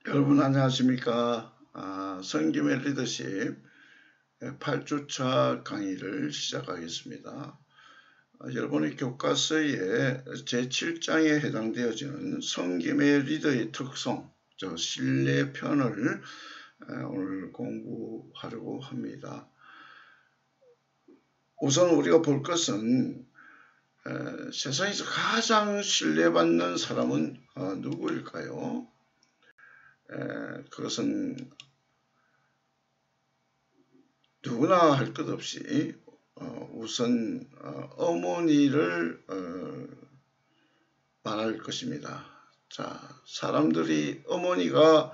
여러분 안녕하십니까? 성김의 리더십 8주차 강의를 시작하겠습니다. 여러분의 교과서에 제7장에 해당되어지는 성김의 리더의 특성, 신뢰편을 오늘 공부하려고 합니다. 우선 우리가 볼 것은 세상에서 가장 신뢰받는 사람은 누구일까요? 그것은 누구나 할 것 없이 우선 어머니를 말할 것입니다. 자, 사람들이 어머니가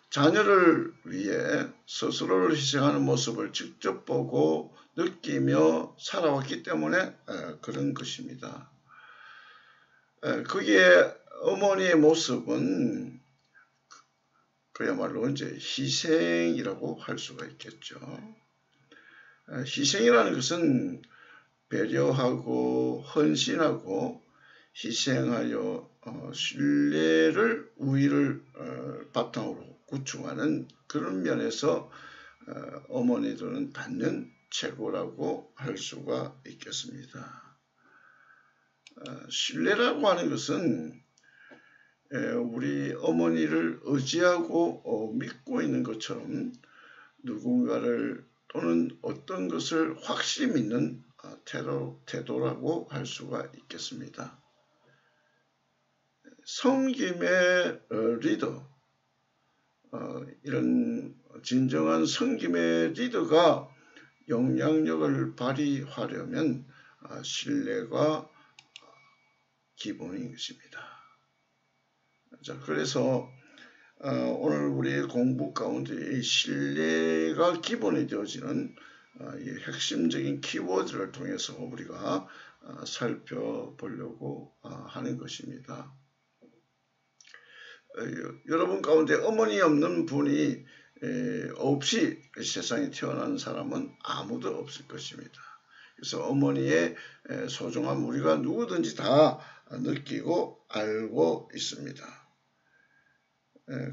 자녀를 위해 스스로를 희생하는 모습을 직접 보고 느끼며 살아왔기 때문에 그런 것입니다. 거기에 어머니의 모습은 그야말로 이제 희생이라고 할 수가 있겠죠. 희생이라는 것은 배려하고 헌신하고 희생하여 신뢰를 우위를 바탕으로 구축하는 그런 면에서 어머니들은 단연 최고라고 할 수가 있겠습니다. 신뢰라고 하는 것은 우리 어머니를 의지하고 믿고 있는 것처럼 누군가를 또는 어떤 것을 확실히 믿는 태도라고 할 수가 있겠습니다. 성김의 리더, 이런 진정한 성김의 리더가 영향력을 발휘하려면 신뢰가 기본인 것입니다. 자, 그래서 오늘 우리의 공부 가운데 이 신뢰가 기본이 되어지는 이 핵심적인 키워드를 통해서 우리가 살펴보려고 하는 것입니다. 여러분 가운데 어머니 없는 분이 없이 세상에 태어난 사람은 아무도 없을 것입니다. 그래서 어머니의 소중함 우리가 누구든지 다 느끼고 알고 있습니다.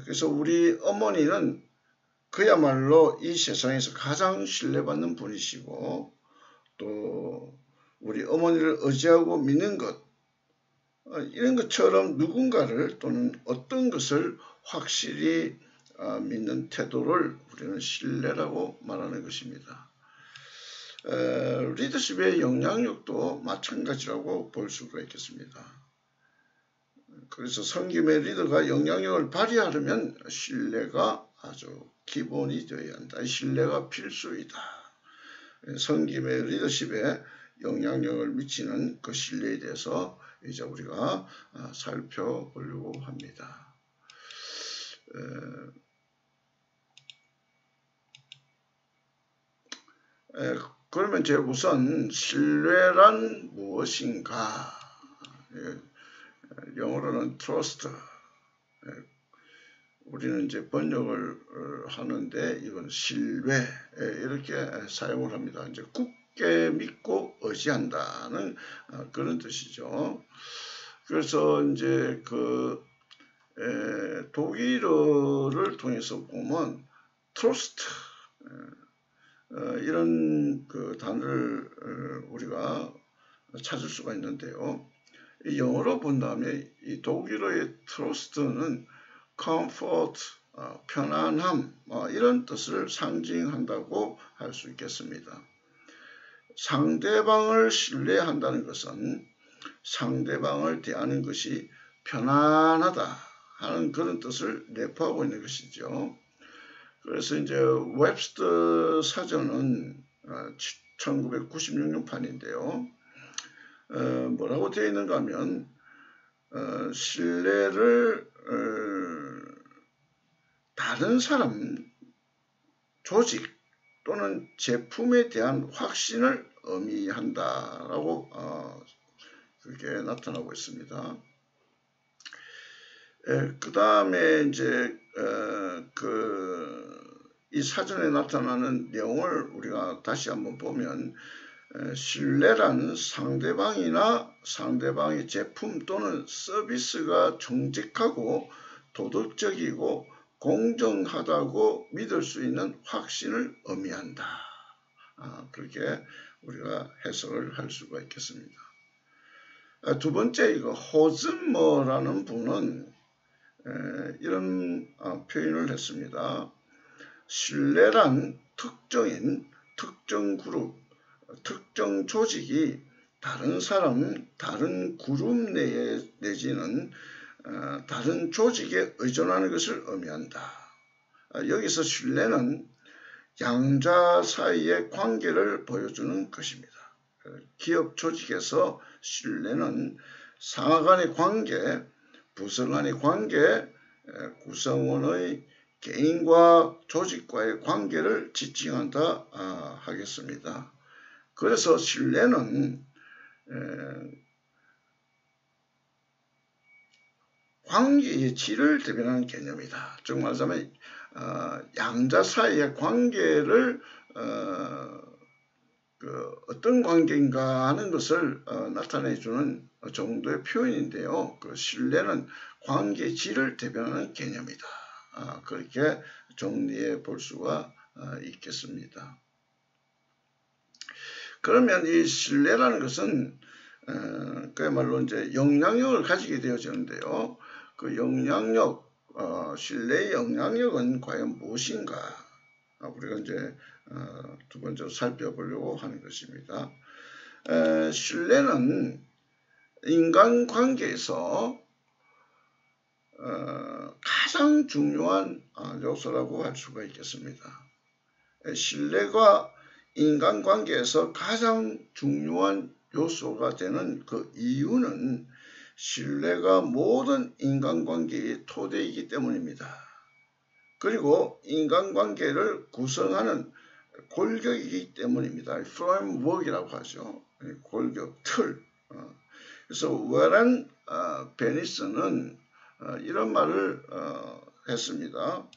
그래서 우리 어머니는 그야말로 이 세상에서 가장 신뢰받는 분이시고 또 우리 어머니를 의지하고 믿는 것 이런 것처럼 누군가를 또는 어떤 것을 확실히 믿는 태도를 우리는 신뢰라고 말하는 것입니다. 리더십의 영향력도 마찬가지라고 볼 수가 있겠습니다. 그래서 성김의 리더가 영향력을 발휘하려면 신뢰가 아주 기본이 되어야 한다. 신뢰가 필수이다. 성김의 리더십에 영향력을 미치는 그 신뢰에 대해서 이제 우리가 살펴보려고 합니다. 그러면 이제 우선 신뢰란 무엇인가? 영어로는 trust. 우리는 이제 번역을 하는데 이건 신뢰 이렇게 사용을 합니다. 이제 굳게 믿고 의지한다는 그런 뜻이죠. 그래서 이제 그 독일어를 통해서 보면 trust 이런 그 단어를 우리가 찾을 수가 있는데요. 영어로 본다면 이 독일어의 trust는 comfort, 편안함 이런 뜻을 상징한다고 할 수 있겠습니다. 상대방을 신뢰한다는 것은 상대방을 대하는 것이 편안하다 하는 그런 뜻을 내포하고 있는 것이죠. 그래서 이제 웹스터 사전은 1996년 판인데요. 뭐라고 되어 있는가 하면 신뢰를 다른 사람, 조직 또는 제품에 대한 확신을 의미한다라고 그렇게 나타나고 있습니다. 그 다음에 이제 이 사전에 나타나는 내용을 우리가 다시 한번 보면 신뢰란 상대방이나 상대방의 제품 또는 서비스가 정직하고 도덕적이고 공정하다고 믿을 수 있는 확신을 의미한다. 그렇게 우리가 해석을 할 수가 있겠습니다. 두 번째, 이거 호즈머라는 분은 이런 표현을 했습니다. 신뢰란 특정인, 특정 그룹, 특정 조직이 다른 사람, 다른 그룹 내에 내지는 다른 조직에 의존하는 것을 의미한다. 여기서 신뢰는 양자 사이의 관계를 보여주는 것입니다. 기업 조직에서 신뢰는 상하 간의 관계, 부서 간의 관계, 구성원의 개인과 조직과의 관계를 지칭한다 하겠습니다. 그래서 신뢰는 관계의 질을 대변하는 개념이다. 즉 말하자면 양자 사이의 관계를 어떤 관계인가 하는 것을 나타내주는 정도의 표현인데요. 그 신뢰는 관계의 질을 대변하는 개념이다. 그렇게 정리해 볼 수가 있겠습니다. 그러면 이 신뢰라는 것은 그야말로 이제 영향력을 가지게 되어지는데요. 그 영향력, 신뢰의 영향력은 과연 무엇인가? 우리가 이제 두 번째로 살펴보려고 하는 것입니다. 신뢰는 인간관계에서 가장 중요한 요소라고 할 수가 있겠습니다. 신뢰가 인간관계에서 가장 중요한 요소가 되는 그 이유는 신뢰가 모든 인간관계의 토대이기 때문입니다. 그리고 인간관계를 구성하는 골격이기 때문입니다. 프레임워크이라고 하죠. 골격, 틀. 그래서 워런 베니스는 이런 말을 했습니다.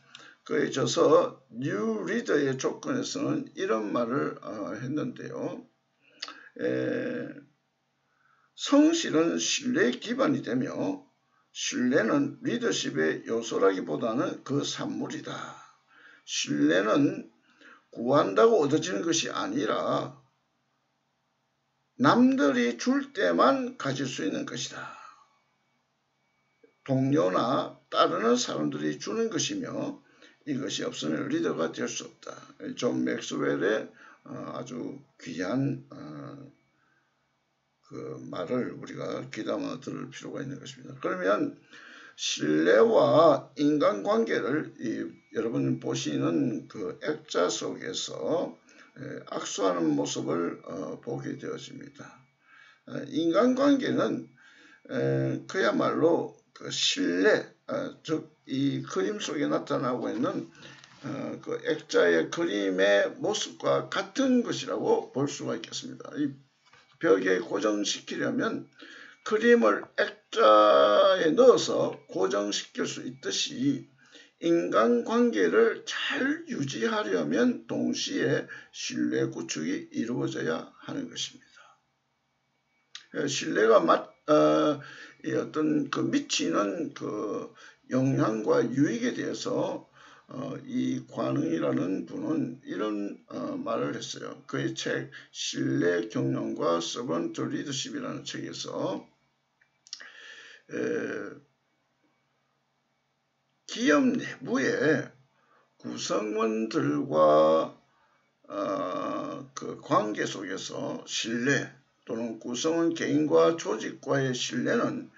그에 져서 뉴 리더의 조건에서는 이런 말을 했는데요. 성실은 신뢰의 기반이 되며 신뢰는 리더십의 요소라기보다는 그 산물이다. 신뢰는 구한다고 얻어지는 것이 아니라 남들이 줄 때만 가질 수 있는 것이다. 동료나 따르는 사람들이 주는 것이며 이것이 없으면 리더가 될 수 없다. 존 맥스웰의 아주 귀한 그 말을 우리가 귀담아 들을 필요가 있는 것입니다. 그러면 신뢰와 인간관계를 여러분 보시는 그 액자 속에서 악수하는 모습을 보게 되어집니다. 인간관계는 그야말로 그 신뢰, 즉 이 그림 속에 나타나고 있는 그 액자의 그림의 모습과 같은 것이라고 볼 수가 있겠습니다. 이 벽에 고정시키려면 그림을 액자에 넣어서 고정시킬 수 있듯이 인간관계를 잘 유지하려면 동시에 신뢰 구축이 이루어져야 하는 것입니다. 신뢰가 어떤 그 미치는 그 영향과 유익에 대해서 이 관응이라는 분은 이런 말을 했어요. 그의 책 신뢰 경영과 서번트 리더십이라는 책에서 기업 내부의 구성원들과 그 관계 속에서 신뢰 또는 구성원 개인과 조직과의 신뢰는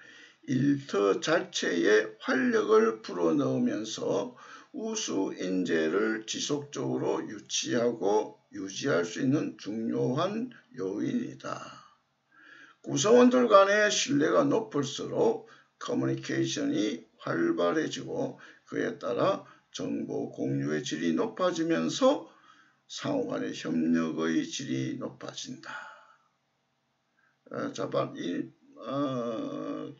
일터 자체에 활력을 불어넣으면서 우수 인재를 지속적으로 유치하고 유지할 수 있는 중요한 요인이다. 구성원들 간의 신뢰가 높을수록 커뮤니케이션이 활발해지고 그에 따라 정보 공유의 질이 높아지면서 상호 간의 협력의 질이 높아진다.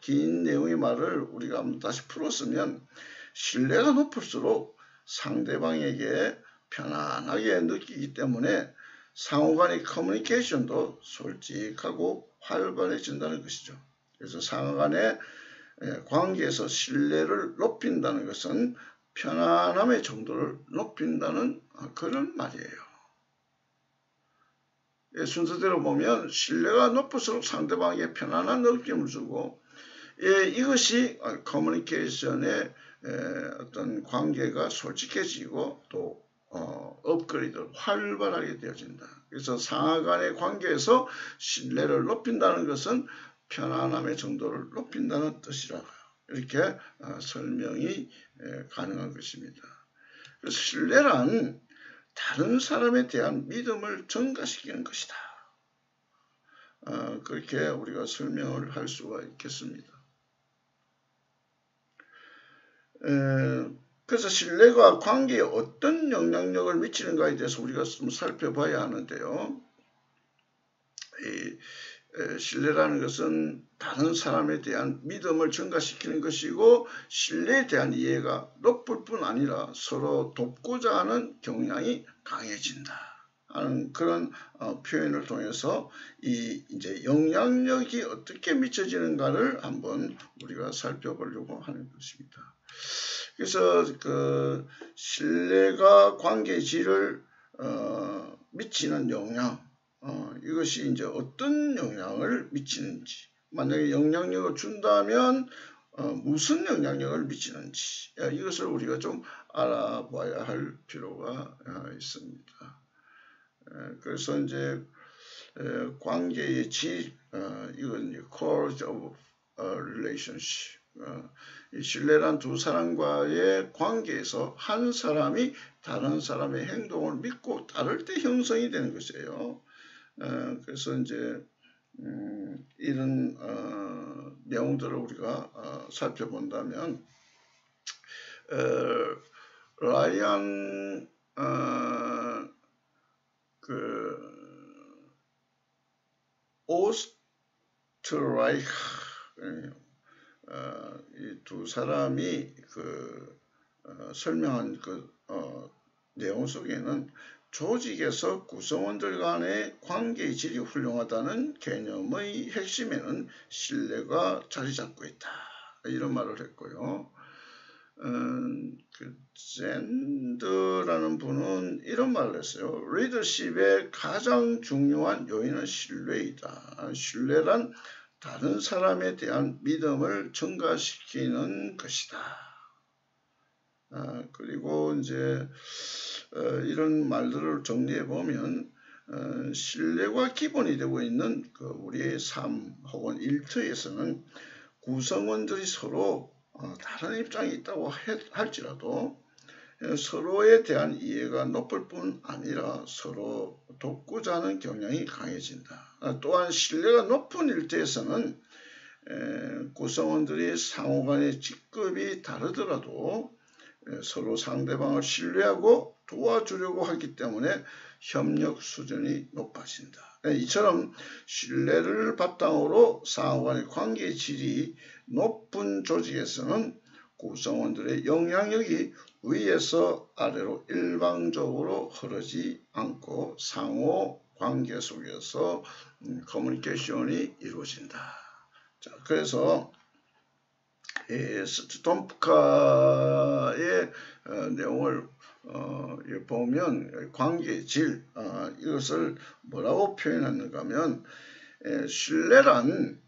긴 내용의 말을 우리가 한번 다시 풀었으면 신뢰가 높을수록 상대방에게 편안하게 느끼기 때문에 상호 간의 커뮤니케이션도 솔직하고 활발해진다는 것이죠. 그래서 상호 간의 관계에서 신뢰를 높인다는 것은 편안함의 정도를 높인다는 그런 말이에요. 순서대로 보면 신뢰가 높을수록 상대방에게 편안한 느낌을 주고 이것이 커뮤니케이션의 어떤 관계가 솔직해지고 또 업그레이드 활발하게 되어진다. 그래서 상하 간의 관계에서 신뢰를 높인다는 것은 편안함의 정도를 높인다는 뜻이라고요. 이렇게 설명이 가능한 것입니다. 그래서 신뢰란 다른 사람에 대한 믿음을 증가시키는 것이다. 그렇게 우리가 설명을 할 수가 있겠습니다. 그래서 신뢰가 관계에 어떤 영향력을 미치는가에 대해서 우리가 좀 살펴봐야 하는데요. 신뢰라는 것은 다른 사람에 대한 믿음을 증가시키는 것이고 신뢰에 대한 이해가 높을 뿐 아니라 서로 돕고자 하는 경향이 강해진다 하는 그런 표현을 통해서 이제 영향력이 어떻게 미쳐지는가를 한번 우리가 살펴보려고 하는 것입니다. 그래서 그 신뢰가 관계의 질을 미치는 영향, 이것이 이제 어떤 영향을 미치는지, 만약에 영향력을 준다면 무슨 영향력을 미치는지, 이것을 우리가 좀 알아봐야 할 필요가 있습니다. 그래서 이제 관계의 질, 이건 cause of relationship. 이 신뢰란 두 사람과의 관계에서 한 사람이 다른 사람의 행동을 믿고 따를 때 형성이 되는 것이에요. 그래서 이제 이런 내용들을 우리가 살펴본다면 라이언 오스트라이크 이 두 사람이 설명한 내용 속에는 조직에서 구성원들 간의 관계의 질이 훌륭하다는 개념의 핵심에는 신뢰가 자리 잡고 있다. 이런 말을 했고요. 젠드라는 분은 이런 말을 했어요. 리더십의 가장 중요한 요인은 신뢰이다. 신뢰란 다른 사람에 대한 믿음을 증가시키는 것이다. 그리고 이제 이런 말들을 정리해 보면 신뢰가 기본이 되고 있는 우리의 삶 혹은 일터에서는 구성원들이 서로 다른 입장이 있다고 할지라도 서로에 대한 이해가 높을 뿐 아니라 서로 돕고자 하는 경향이 강해진다. 또한 신뢰가 높은 일터에서는 구성원들이 상호간의 직급이 다르더라도 서로 상대방을 신뢰하고 도와주려고 하기 때문에 협력 수준이 높아진다. 이처럼 신뢰를 바탕으로 상호간의 관계의 질이 높은 조직에서는 구성원들의 영향력이 위에서 아래로 일방적으로 흐르지 않고 상호 관계 속에서 커뮤니케이션이 이루어진다. 자, 그래서 스톰프카의 내용을 보면 관계의 질, 이것을 뭐라고 표현하는가 하면 신뢰란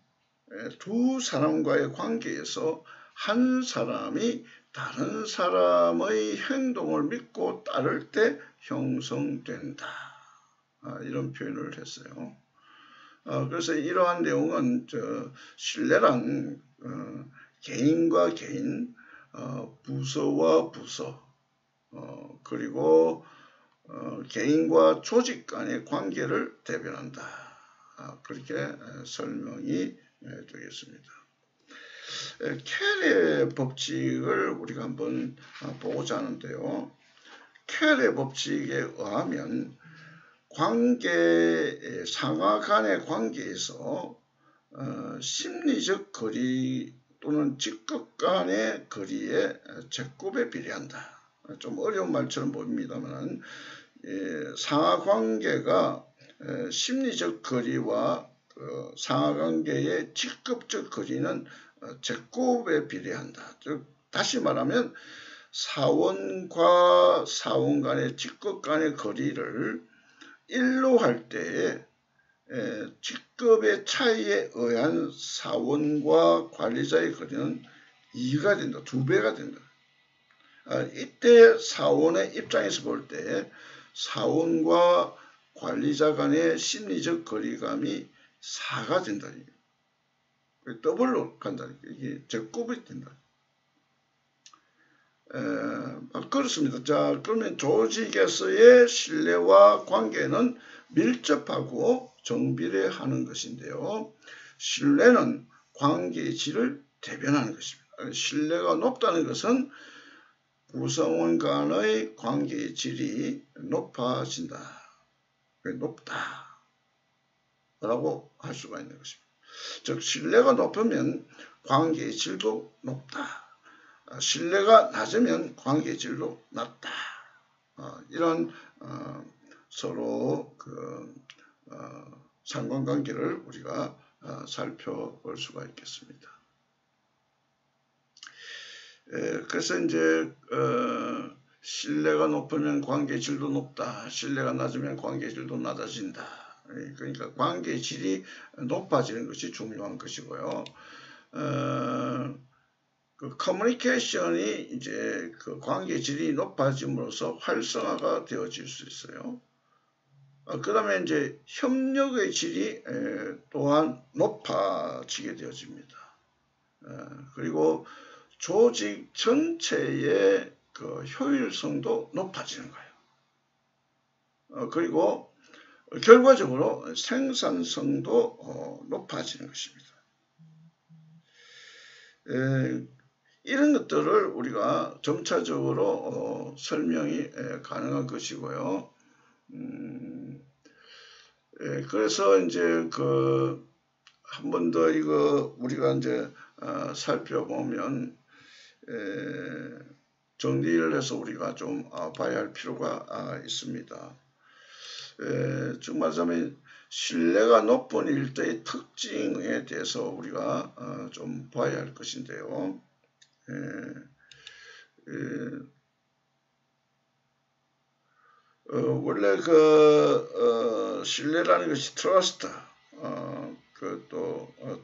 두 사람과의 관계에서 한 사람이 다른 사람의 행동을 믿고 따를 때 형성된다. 이런 표현을 했어요. 그래서 이러한 내용은 신뢰란 개인과 개인, 부서와 부서, 그리고 개인과 조직 간의 관계를 대변한다. 그렇게 설명이 되겠습니다. 캐레 법칙을 우리가 한번 보고자 하는데요. 캐레 법칙에 의하면 상하 간의 관계에서 심리적 거리 또는 직급 간의 거리의 제곱에 비례한다. 좀 어려운 말처럼 보입니다만 상하 관계가 심리적 거리와 상하 관계의 직급적 거리는 제곱에 비례한다. 즉 다시 말하면 사원과 사원 간의 직급 간의 거리를 1로 할 때에 직급의 차이에 의한 사원과 관리자의 거리는 2가 된다. 2배가 된다. 이때 사원의 입장에서 볼 때 사원과 관리자 간의 심리적 거리감이 4가 된다. 더블로 간다. 이게 적급이 된다. 그렇습니다. 자, 그러면 조직에서의 신뢰와 관계는 밀접하고 정비례하는 것인데요. 신뢰는 관계의 질을 대변하는 것입니다. 신뢰가 높다는 것은 구성원 간의 관계의 질이 높아진다. 높다. 라고 할 수가 있는 것입니다. 즉, 신뢰가 높으면 관계의 질도 높다. 신뢰가 낮으면 관계의 질도 낮다. 이런 서로 상관관계를 우리가 살펴볼 수가 있겠습니다. 그래서 이제 신뢰가 높으면 관계의 질도 높다. 신뢰가 낮으면 관계의 질도 낮아진다. 그러니까 관계의 질이 높아지는 것이 중요한 것이고요. 그 커뮤니케이션이 이제 그 관계 질이 높아짐으로써 활성화가 되어질 수 있어요. 그 다음에 이제 협력의 질이 또한 높아지게 되어집니다. 그리고 조직 전체의 그 효율성도 높아지는 거예요. 그리고 결과적으로 생산성도 높아지는 것입니다. 이런 것들을 우리가 점차적으로 설명이 가능한 것이고요. 그래서 이제 한 번 더 이거 우리가 이제 살펴보면 정리를 해서 우리가 좀 봐야 할 필요가 있습니다. 즉 말하자면 신뢰가 높은 일대의 특징에 대해서 우리가 좀 봐야 할 것인데요. 원래 신뢰라는 것이 트러스트,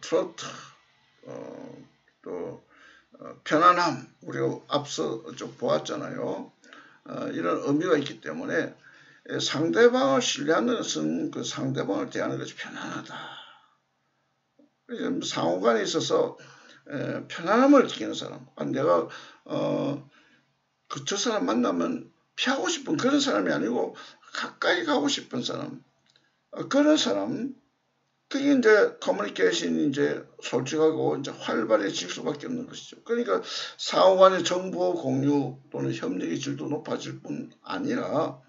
트로트, 또 편안함, 우리가 앞서 좀 보았잖아요. 이런 의미가 있기 때문에 상대방을 신뢰하는 것은 그 상대방을 대하는 것이 편안하다. 상호간에 있어서 편안함을 느끼는 사람, 내가 저 사람 만나면 피하고 싶은 그런 사람이 아니고 가까이 가고 싶은 사람, 그런 사람, 그게 이제 커뮤니케이션이 이제 솔직하고 이제 활발해질 수밖에 없는 것이죠. 그러니까 상호간의 정보 공유 또는 협력의 질도 높아질 뿐 아니라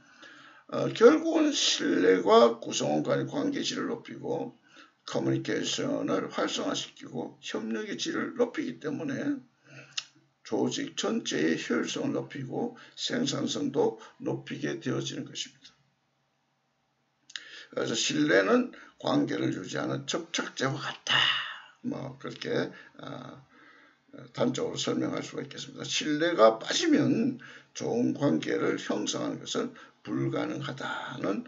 결국은 신뢰과 구성원 간의 관계 질을 높이고 커뮤니케이션을 활성화시키고 협력의 질을 높이기 때문에 조직 전체의 효율성을 높이고 생산성도 높이게 되어지는 것입니다. 그래서 신뢰는 관계를 유지하는 접착제와 같다. 그렇게 단적으로 설명할 수가 있겠습니다. 신뢰가 빠지면 좋은 관계를 형성하는 것은 불가능하다는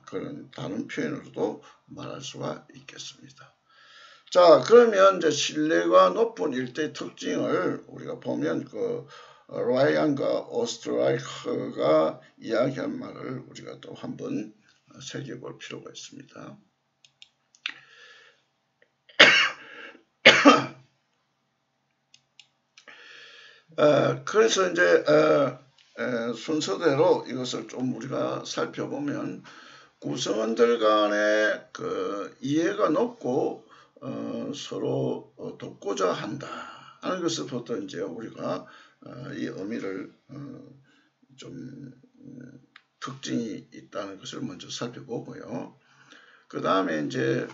그런 다른 표현으로도 말할 수가 있겠습니다. 자, 그러면 이제 신뢰가 높은 일대의 특징을 우리가 보면 라이안과 오스트라이커가 이야기한 말을 우리가 또 한번 새겨볼 필요가 있습니다. 그래서 이제 순서대로 이것을 좀 우리가 살펴보면 구성원들 간의 이해가 높고 서로 돕고자 한다 하는 것부터 이제 우리가 이 의미를 좀 특징이 있다는 것을 먼저 살펴보고요. 그 다음에 이제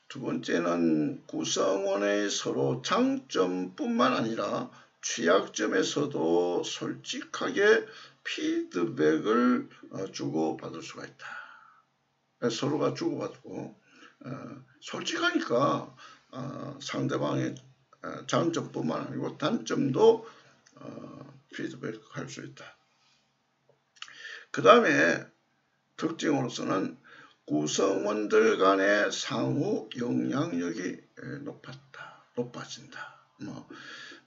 두 번째는 구성원의 서로 장점뿐만 아니라 취약점에서도 솔직하게 피드백을 주고받을 수가 있다. 서로가 주고받고 솔직하니까 상대방의 장점뿐만 아니고 단점도 피드백할 수 있다. 그 다음에 특징으로서는 구성원들 간의 상호 영향력이 높아진다.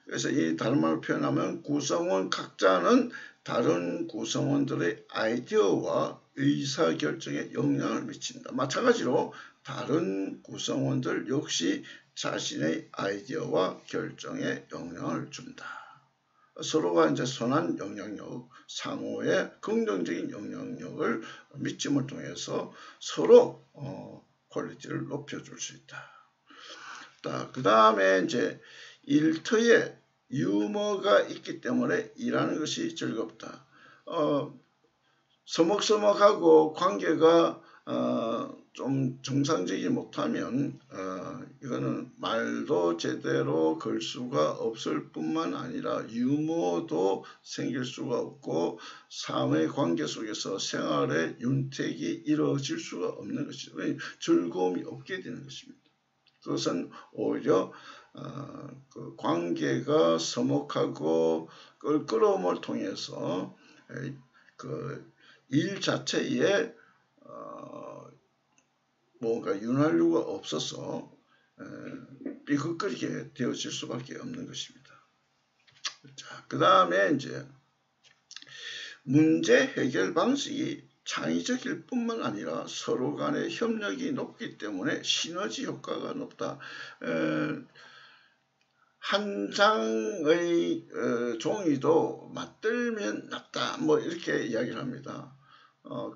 그래서 이 다른 말로 표현하면 구성원 각자는 다른 구성원들의 아이디어와 의사결정에 영향을 미친다. 마찬가지로 다른 구성원들 역시 자신의 아이디어와 결정에 영향을 준다. 서로가 이제 선한 영향력, 상호의 긍정적인 영향력을 미침을 통해서 서로 퀄리티를 높여줄 수 있다. 그 다음에 이제 일터에 유머가 있기 때문에 일하는 것이 즐겁다. 서먹서먹하고 관계가 좀 정상적이지 못하면 이거는 말도 제대로 걸 수가 없을 뿐만 아니라 유머도 생길 수가 없고 삶의 관계 속에서 생활의 윤택이 이루어질 수가 없는 것이죠. 즐거움이 없게 되는 것입니다. 그것은 오히려 그 관계가 서먹하고 껄끄러움을 통해서 그 일 자체에 뭔가 윤활유가 없어서 삐걱거리게 되어질 수밖에 없는 것입니다. 자, 그 다음에 이제 문제 해결 방식이 창의적일 뿐만 아니라 서로 간의 협력이 높기 때문에 시너지 효과가 높다. 한 장의 종이도 맞들면 낫다. 이렇게 이야기를 합니다.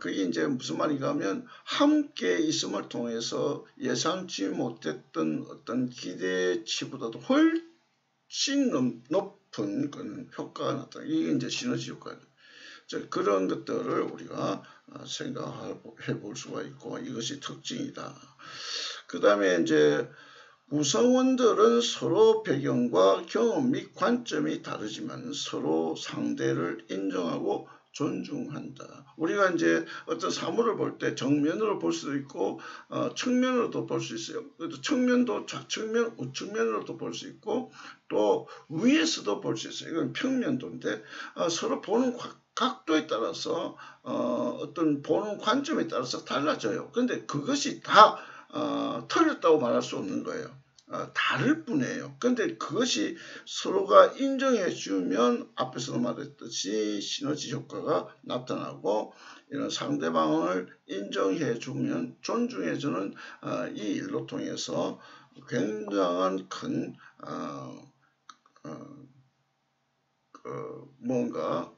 그게 이제 무슨 말인가 하면 함께 있음을 통해서 예상치 못했던 어떤 기대치보다도 훨씬 높은 그런 효과가 나타나. 이게 이제 시너지 효과입니다. 그런 것들을 우리가 생각해 볼 수가 있고 이것이 특징이다. 그 다음에 이제 구성원들은 서로 배경과 경험 및 관점이 다르지만 서로 상대를 인정하고 존중한다. 우리가 이제 어떤 사물을 볼 때 정면으로 볼 수도 있고 측면으로도 볼 수 있어요. 측면도 좌측면, 우측면으로도 볼 수 있고 또 위에서도 볼 수 있어요. 이건 평면도인데 서로 보는 각도에 따라서 어떤 보는 관점에 따라서 달라져요. 그런데 그것이 다 틀렸다고 말할 수 없는 거예요. 다를 뿐이에요. 근데 그것이 서로가 인정해 주면 앞에서도 말했듯이 시너지 효과가 나타나고 이런 상대방을 인정해 주면 존중해 주는 이 일로 통해서 굉장한 큰 뭔가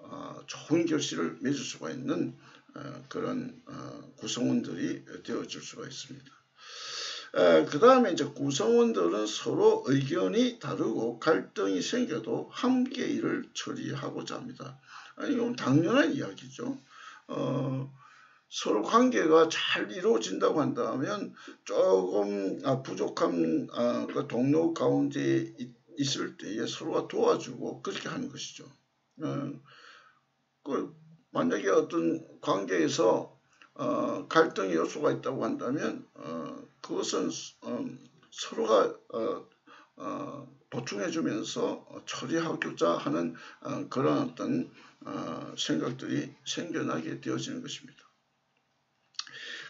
좋은 결실을 맺을 수가 있는 그런 구성원들이 되어줄 수가 있습니다. 그 다음에 이제 구성원들은 서로 의견이 다르고 갈등이 생겨도 함께 일을 처리하고자 합니다. 이건 당연한 이야기죠. 서로 관계가 잘 이루어진다고 한다면 조금 부족한 그 동료 가운데 있을 때에 서로가 도와주고 그렇게 하는 것이죠. 만약에 어떤 관계에서 갈등의 요소가 있다고 한다면 그것은 서로가 보충해주면서 처리하고자 하는 그런 어떤 생각들이 생겨나게 되어지는 것입니다.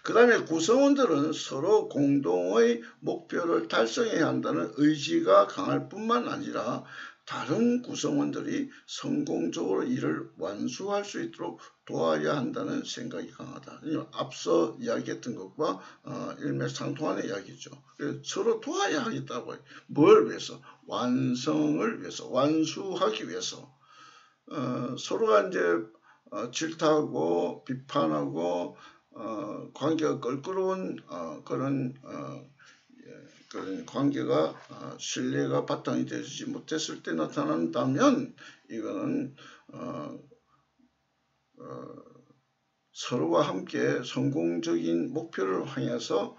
그 다음에 구성원들은 서로 공동의 목표를 달성해야 한다는 의지가 강할 뿐만 아니라 다른 구성원들이 성공적으로 일을 완수할 수 있도록 도와야 한다는 생각이 강하다. 앞서 이야기했던 것과 일맥상통하는 이야기죠. 서로 도와야 하겠다고 해요. 뭘 위해서? 완성을 위해서, 완수하기 위해서. 서로가 이제 질타하고 비판하고 관계가 껄끄러운 그런 관계가 신뢰가 바탕이 되지 못했을 때 나타난다면 이거는 서로와 함께 성공적인 목표를 향해서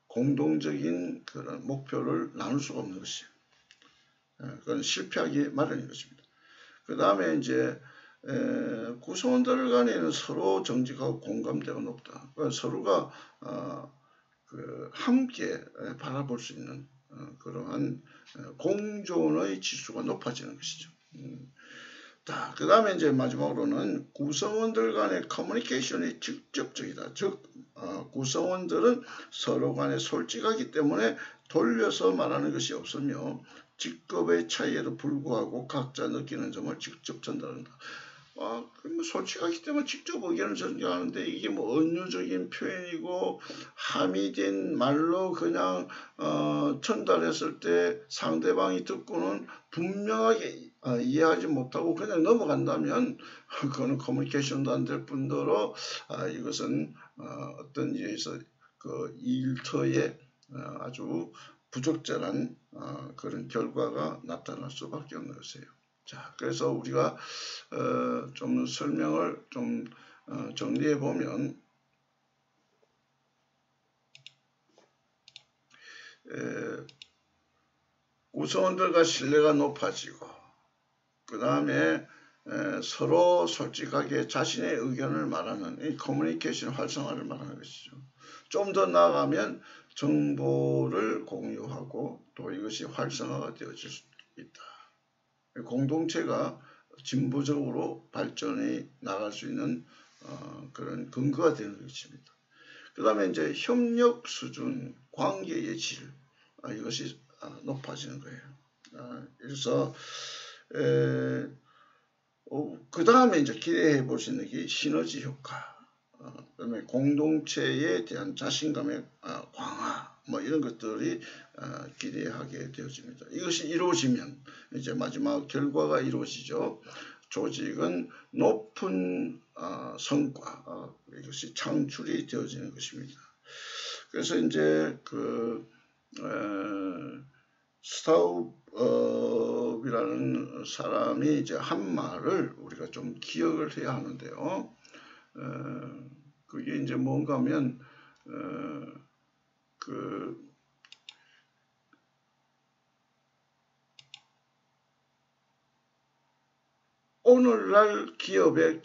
공동적인 그런 목표를 나눌 수가 없는 것이에요. 그건 실패하기 마련인 것입니다. 그 다음에 이제 구성원들 간에는 서로 정직하고 공감대가 높다. 그러니까 서로가 함께 바라볼 수 있는 그러한 공존의 지수가 높아지는 것이죠. 자, 그 다음에 이제 마지막으로는 구성원들 간의 커뮤니케이션이 직접적이다. 즉, 구성원들은 서로 간에 솔직하기 때문에 돌려서 말하는 것이 없으며 직급의 차이에도 불구하고 각자 느끼는 점을 직접 전달한다. 솔직하기 때문에 직접 의견을 전달하는데 이게 뭐 은유적인 표현이고 함의된 말로 그냥 전달했을 때 상대방이 듣고는 분명하게 이해하지 못하고 그냥 넘어간다면 그거는 커뮤니케이션도 안 될 뿐더러 이것은 어떤 일에서 그 일터에 아주 부적절한 그런 결과가 나타날 수밖에 없는 것이에요. 자, 그래서 우리가 좀 설명을 좀 정리해 보면 구성원들과 신뢰가 높아지고 그 다음에 서로 솔직하게 자신의 의견을 말하는 이 커뮤니케이션 활성화를 말하는 것이죠. 좀 더 나아가면 정보를 공유하고 또 이것이 활성화가 되어질 수 있다. 공동체가 진보적으로 발전해 나갈 수 있는 그런 근거가 되는 것입니다. 그 다음에 이제 협력 수준, 관계의 질 이것이 높아지는 거예요. 그래서 그 다음에 이제 기대해 볼 수 있는 게 시너지 효과, 그다음에 공동체에 대한 자신감의 강화, 뭐 이런 것들이 기대하게 되어집니다. 이것이 이루어지면 이제 마지막 결과가 이루어지죠. 조직은 높은 성과, 이것이 창출이 되어지는 것입니다. 그래서 이제 그 스타웁이라는 사람이 이제 한 말을 우리가 좀 기억을 해야 하는데요. 그게 이제 뭔가 하면 오늘날 기업의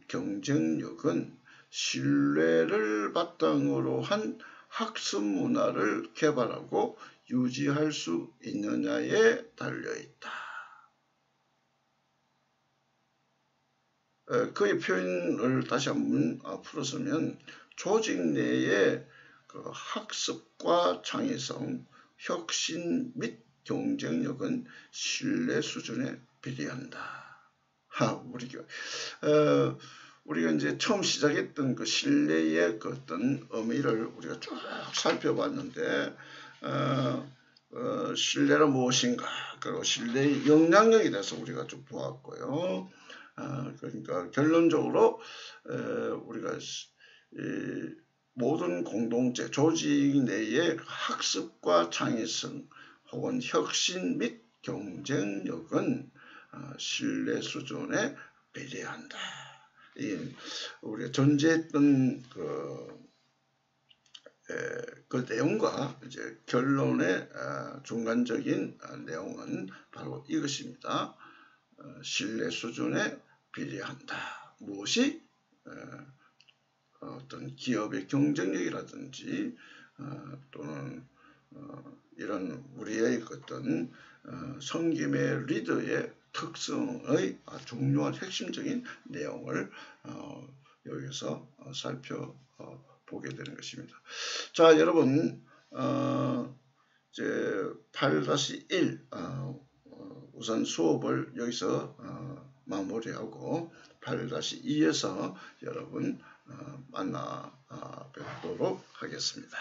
경쟁력은 신뢰를 바탕으로 한 학습 문화를 개발하고 유지할 수 있느냐에 달려있다. 그의 표현을 다시 한번 풀었으면 조직 내의 그 학습과 창의성, 혁신 및 경쟁력은 신뢰 수준에 비례한다. 우리가 이제 처음 시작했던 그 신뢰의 그 어떤 의미를 우리가 쭉 살펴봤는데, 신뢰는 무엇인가, 그리고 신뢰의 영향력에 대해서 우리가 좀 보았고요. 그러니까 결론적으로 우리가 모든 공동체, 조직 내의 학습과 창의성 혹은 혁신 및 경쟁력은 신뢰 수준에 비례한다. 우리가 전제했던 그 내용과 이제 결론의 중간적인 내용은 바로 이것입니다. 신뢰 수준에 비례한다. 무엇이 어떤 기업의 경쟁력이라든지 또는 이런 우리의 어떤 섬김의 리더의 특성의 중요한 핵심적인 내용을 여기서 살펴보게 되는 것입니다. 자, 여러분, 이제 8-1 우선 수업을 여기서 마무리하고 8-2에서 여러분 만나 뵙도록 하겠습니다.